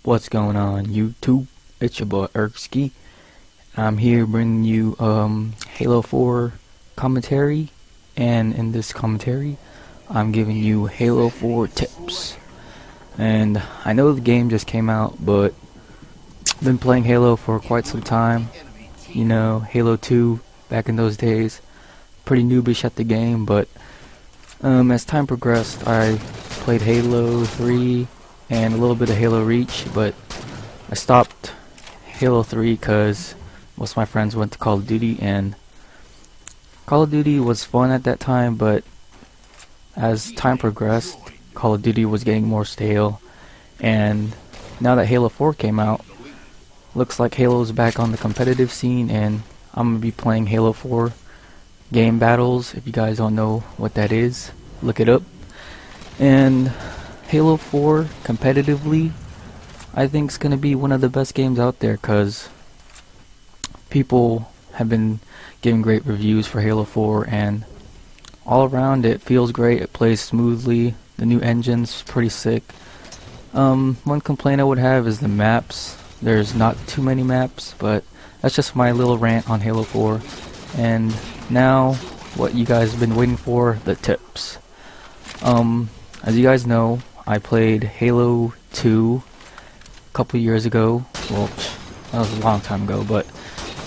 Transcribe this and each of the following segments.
What's going on YouTube? It's your boy Erksky. I'm here bringing you Halo 4 commentary, and in this commentary I'm giving you Halo 4 tips. And I know the game just came out, but I've been playing Halo for quite some time. You know, Halo 2 back in those days, pretty noobish at the game, but as time progressed I played Halo 3 and a little bit of Halo Reach, but I stopped Halo 3 because most of my friends went to Call of Duty, and Call of Duty was fun at that time, but as time progressed, Call of Duty was getting more stale, and now that Halo 4 came out, looks like Halo's back on the competitive scene, and I'm going to be playing Halo 4 game battles. If you guys don't know what that is, look it up. And Halo 4 competitively, I think it's going to be one of the best games out there, because people have been giving great reviews for Halo 4, and all around it feels great. It plays smoothly. The new engine's pretty sick. One complaint I would have is the maps. There's not too many maps, but that's just my little rant on Halo 4. And now, what you guys have been waiting for, the tips. As you guys know, I played Halo 2 a couple years ago. Well, that was a long time ago, but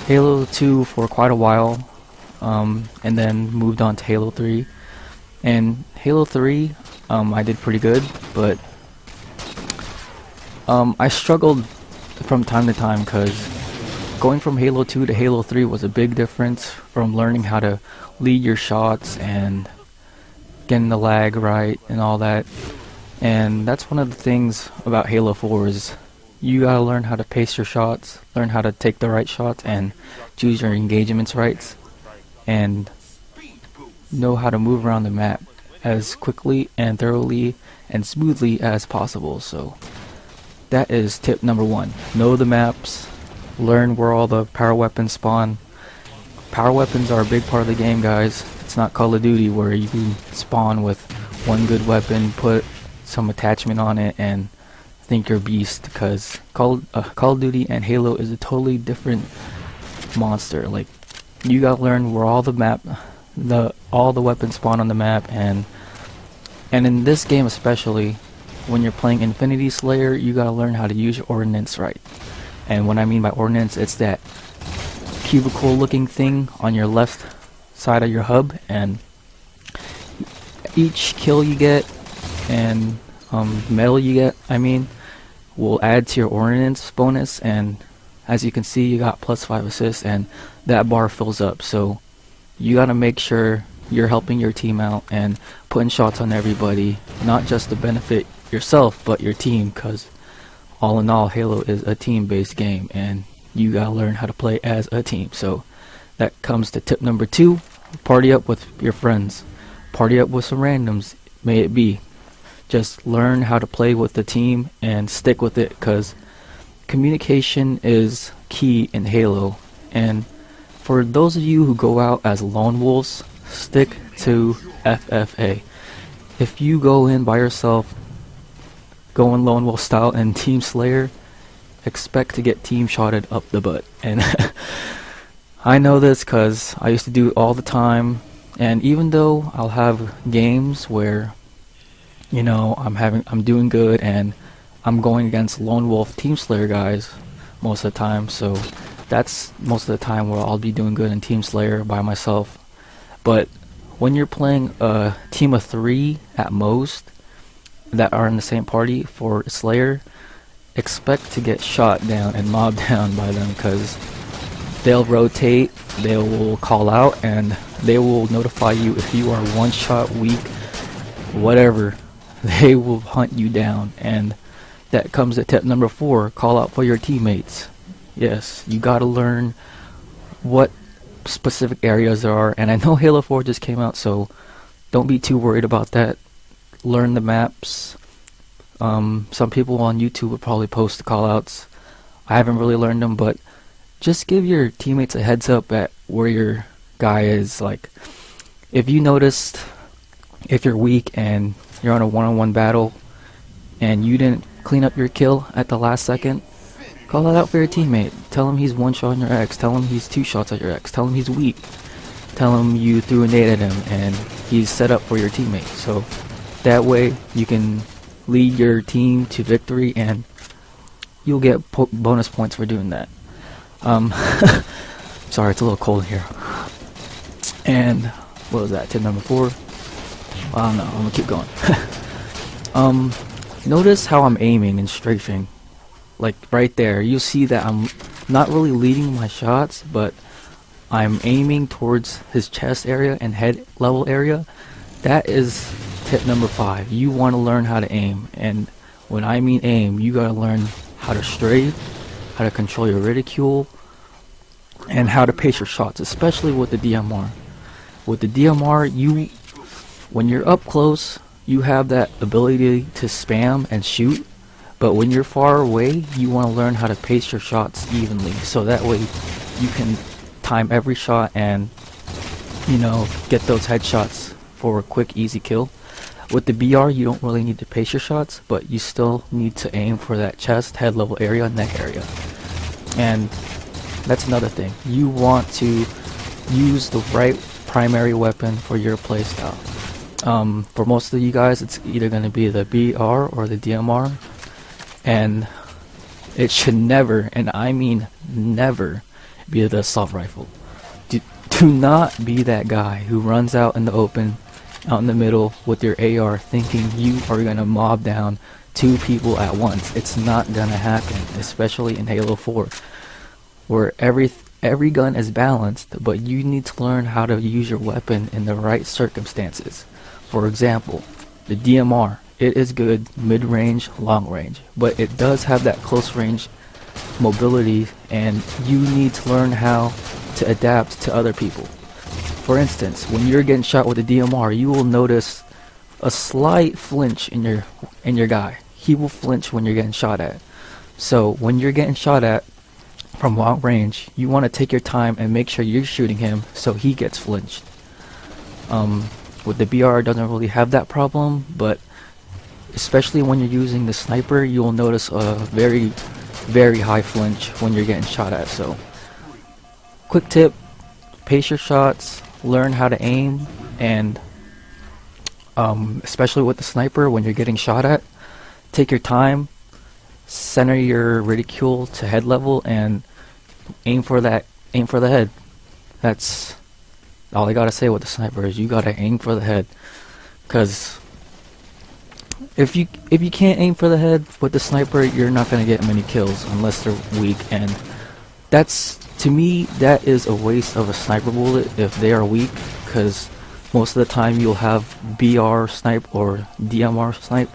Halo 2 for quite a while, and then moved on to Halo 3. And Halo 3, I did pretty good, but I struggled from time to time, because going from Halo 2 to Halo 3 was a big difference from learning how to lead your shots and getting the lag right and all that. And that's one of the things about Halo 4 is you gotta learn how to pace your shots, learn how to take the right shots, and choose your engagements right, and know how to move around the map as quickly and thoroughly and smoothly as possible. So that is tip number 1. Know the maps, learn where all the power weapons spawn. Power weapons are a big part of the game, guys. It's not Call of Duty where you can spawn with one good weapon, put some attachment on it, and think you're a beast, because Call of Duty and Halo is a totally different monster. Like, you gotta learn where all the weapons spawn on the map, and in this game especially, when you're playing Infinity Slayer, you gotta learn how to use your ordnance right. And what I mean by ordnance, it's that cubicle looking thing on your left side of your hub, and each kill you get and medal you get, will add to your ordnance bonus. And as you can see, you got +5 assists, and that bar fills up. So you gotta make sure you're helping your team out and putting shots on everybody, not just to benefit yourself but your team, because all in all, Halo is a team-based game, and you gotta learn how to play as a team. So that comes to tip number 2. Party up with your friends, party up with some randoms, may it be. Just learn how to play with the team and stick with it, because communication is key in Halo. And for those of you who go out as lone wolves, stick to FFA. If you go in by yourself, going lone wolf style and Team Slayer, expect to get team shotted up the butt. And I know this because I used to do it all the time. And even though I'll have games where, you know, I'm doing good and I'm going against lone wolf Team Slayer guys most of the time, so that's most of the time where I'll be doing good in Team Slayer by myself. But when you're playing a team of 3 at most that are in the same party for Slayer, expect to get shot down and mobbed down by them, because they'll rotate, they will call out, and they will notify you if you are one shot weak, whatever. They will hunt you down. And that comes to tip number 4, call out for your teammates. Yes, you gotta learn what specific areas there are, and I know Halo 4 just came out, so don't be too worried about that. Learn the maps. Some people on YouTube would probably post the callouts. I haven't really learned them, but just give your teammates a heads up at where your guy is. Like, if you noticed, if you're weak and you're on a one-on-one battle and you didn't clean up your kill at the last second, call that out for your teammate. Tell him he's one shot on your X. Tell him he's two shots at your X. Tell him he's weak. Tell him you threw a nade at him and he's set up for your teammate. So that way you can lead your team to victory and you'll get bonus points for doing that. Sorry, it's a little cold here. And what was that? Tip number 4. I don't know. I'm gonna keep going. Notice how I'm aiming and strafing. Like right there, you'll see that I'm not really leading my shots, but I'm aiming towards his chest area and head level area. That is tip number 5. You want to learn how to aim, and when I mean aim, you gotta learn how to strafe, how to control your reticule, and how to pace your shots, especially with the DMR. With the DMR, when you're up close, you have that ability to spam and shoot, but when you're far away, you want to learn how to pace your shots evenly, so that way you can time every shot and, you know, get those headshots for a quick, easy kill. With the BR, you don't really need to pace your shots, but you still need to aim for that chest, head level area, neck area. And that's another thing. You want to use the right primary weapon for your playstyle. For most of you guys, it's either going to be the BR or the DMR, and it should never, and I mean never, be the assault rifle. Do not be that guy who runs out in the open, out in the middle with your AR thinking you are going to mob down 2 people at once. It's not going to happen, especially in Halo 4, where every gun is balanced, but you need to learn how to use your weapon in the right circumstances. For example, the DMR, it is good mid-range, long-range, but it does have that close-range mobility, and you need to learn how to adapt to other people. For instance, when you're getting shot with a DMR, you will notice a slight flinch in your guy. He will flinch when you're getting shot at. So when you're getting shot at from long range, you want to take your time and make sure you're shooting him so he gets flinched. With the BR, it doesn't really have that problem, but especially when you're using the sniper, you will notice a very, very high flinch when you're getting shot at. So quick tip, pace your shots, learn how to aim, and especially with the sniper, when you're getting shot at, take your time, center your reticule to head level, and aim for the head. That's all I gotta say with the sniper, is you gotta aim for the head, because if you can't aim for the head with the sniper, you're not gonna get many kills unless they're weak, and that's, to me, that is a waste of a sniper bullet if they are weak, because most of the time you'll have BR snipe or DMR snipe,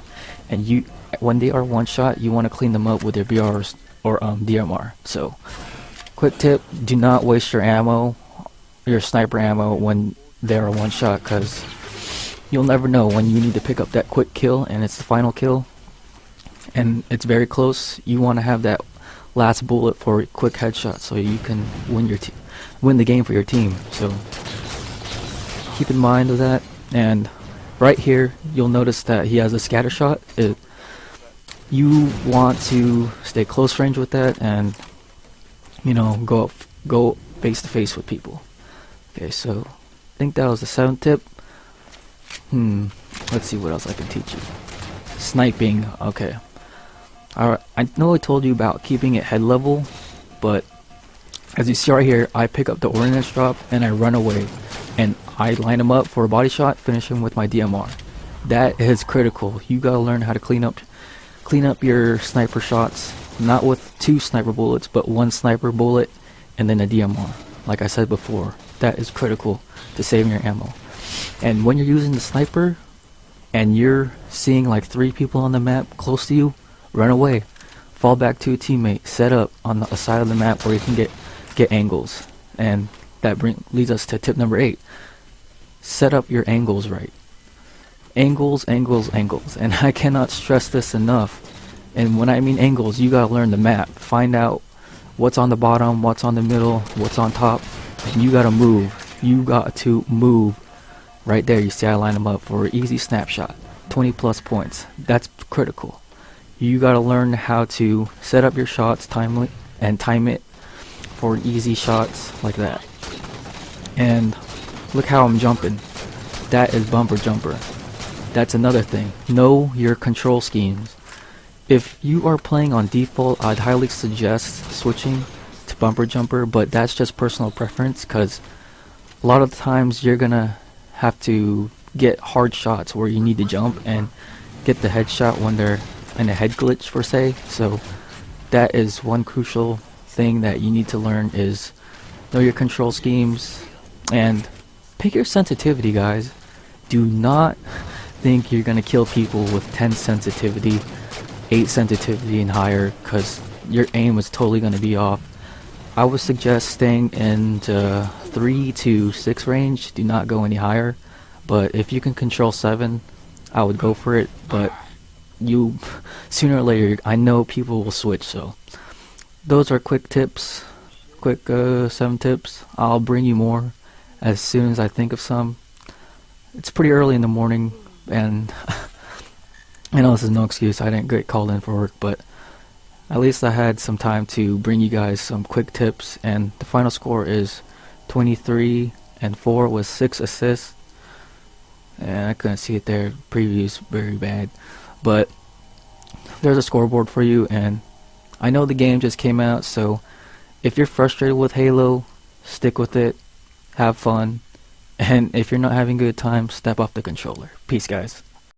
and when they are one shot, you want to clean them up with your BRs or DMR. So quick tip, do not waste your ammo, your sniper ammo, when they're one shot, because you'll never know when you need to pick up that quick kill and it's the final kill and it's very close. You want to have that last bullet for a quick headshot so you can win the game for your team. So keep in mind of that. And right here you'll notice that he has a scatter shot. You want to stay close range with that, and you know, go face to face with people. Okay, so I think that was the 7th tip. Let's see what else I can teach you. Sniping. Okay. Alright, I know I told you about keeping it head level, but as you see right here, I pick up the ordnance drop and I run away, and I line him up for a body shot, finish him with my DMR. That is critical. You gotta learn how to clean up your sniper shots, not with 2 sniper bullets, but 1 sniper bullet and then a DMR. Like I said before, that is critical to saving your ammo. And when you're using the sniper and you're seeing like 3 people on the map close to you, run away, fall back to a teammate, set up on the side of the map where you can get angles. And that leads us to tip number 8. Set up your angles right. Angles, angles, angles, and I cannot stress this enough. And when I mean angles, you gotta learn the map, find out what's on the bottom, what's on the middle, what's on top, and you gotta move. You got to move. Right there, you see I line them up for an easy snapshot, 20 plus points. That's critical. You gotta learn how to set up your shots timely and time it for easy shots like that. And look how I'm jumping. That is bumper jumper. That's another thing. Know your control schemes. If you are playing on default, I'd highly suggest switching to bumper jumper, but that's just personal preference, because a lot of times you're gonna have to get hard shots where you need to jump and get the headshot when they're in a head glitch per se. So that is one crucial thing that you need to learn, is know your control schemes and pick your sensitivity, guys. Do not think you're gonna kill people with 10 sensitivity, 8 sensitivity and higher, because your aim is totally gonna be off. I would suggest staying in the 3 to 6 range. Do not go any higher. But if you can control 7, I would go for it. But you, sooner or later, I know people will switch. So those are quick tips, quick 7 tips. I'll bring you more as soon as I think of some. It's pretty early in the morning, and I know this is no excuse. I didn't get called in for work, but at least I had some time to bring you guys some quick tips. And the final score is 23-4 with 6 assists. And I couldn't see it there. Preview's very bad, but there's a scoreboard for you. And I know the game just came out, so if you're frustrated with Halo, stick with it, have fun, and if you're not having a good time, step off the controller. Peace, guys.